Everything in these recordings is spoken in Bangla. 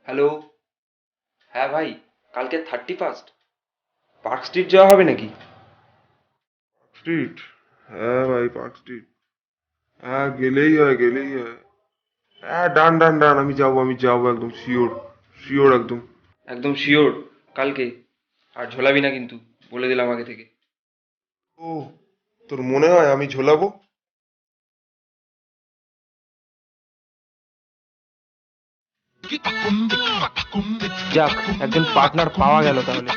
হ্যালো। হ্যাঁ ভাই, কালকে 31st, পার্ক স্ট্রিট যাওয়া হবে নাকি? স্ট্রিট। হ্যাঁ ভাই, পার্ক স্ট্রিট। হ্যাঁ, গেলেই হয়, গেলেই হয়। হ্যাঁ, ডান ডান ডান, আমি যাবো একদম শিওর। শিওর একদম। একদম শিওর, কালকে। আর ঝোলাবি না কিন্তু, বলে দিলাম আগে থেকে। ও, তোর মনে হয় আমি ঝোলাবো? যাক, একজন পার্টনার পাওয়া গেল তাহলে।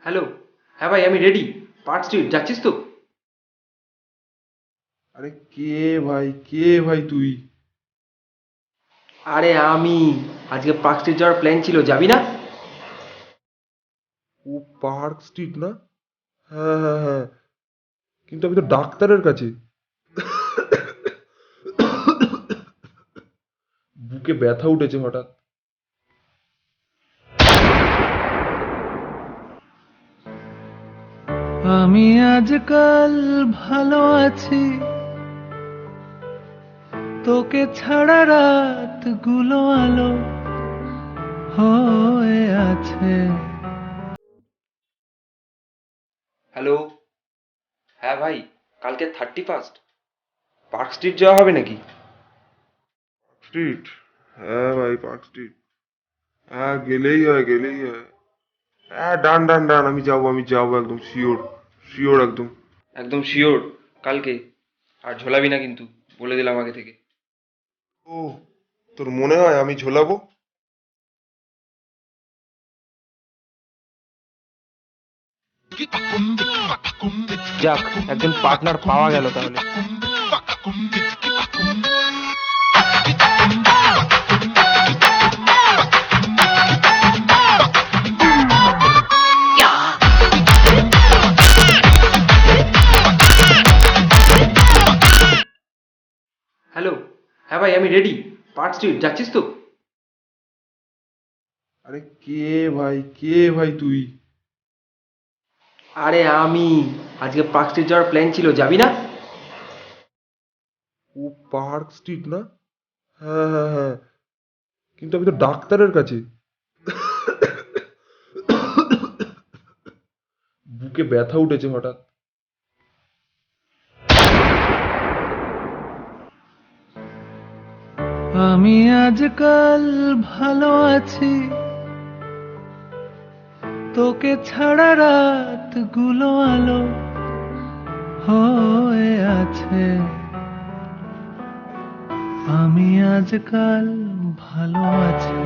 হ্যালো। হ্যাঁ ভাই, আমি রেডি। পার্ক স্ট্রিট যাচ্ছিস তো? আরে কে ভাই তুই? আরে আমি, আজকে পার্ক স্ট্রিট যাওয়ার প্ল্যান ছিল, যাবি না? ও, পার্ক স্ট্রিট না? হ্যাঁ হ্যাঁ হ্যাঁ, কিন্তু আমি তো ডাক্তারের কাছে। বুকে ব্যথা উঠেছে হঠাৎ। আমি আজকাল ভালো আছি, তোকে ছাড়া রাত গুলো আলো হয়ে আছে। হ্যালো। হ্যাঁ ভাই, কালকে 31st, পার্ক স্ট্রিট যাওয়া হবে নাকি? স্ট্রিট। হ্যাঁ ভাই, পার্ক স্ট্রিট। হ্যাঁ, গেলেই হয়। হ্যাঁ, ডান ডান ডান, আমি যাবো একদম শিওর। শিওর একদম। একদম শিওর, কালকে। আর ঝোলাবি না কিন্তু, বলে দিলাম আগে থেকে। ও, তোর মনে হয় আমি ঝোলাবো? যাক, একজন পার্টনার পাওয়া গেল তাহলে। হ্যালো। হ্যাঁ ভাই, আমি রেডি। পার্ক স্ট্রিট যাচ্ছিস তো? আরে কে ভাই তুই? আরে আমি, আজকে পার্ক স্ট্রিট যাওয়ার প্ল্যান ছিল, যাবি না? ও, পার্ক স্ট্রিট না? হ্যাঁ হ্যাঁ হ্যাঁ, কিন্তু আমি তো ডাক্তারের কাছে। বুকে ব্যথা উঠেছে হঠাৎ। আমি আজকাল ভালো আছি, তোকে ছাড়া রাত গুলো আলো হয়ে আছে। আমি আজকাল ভালো আছি।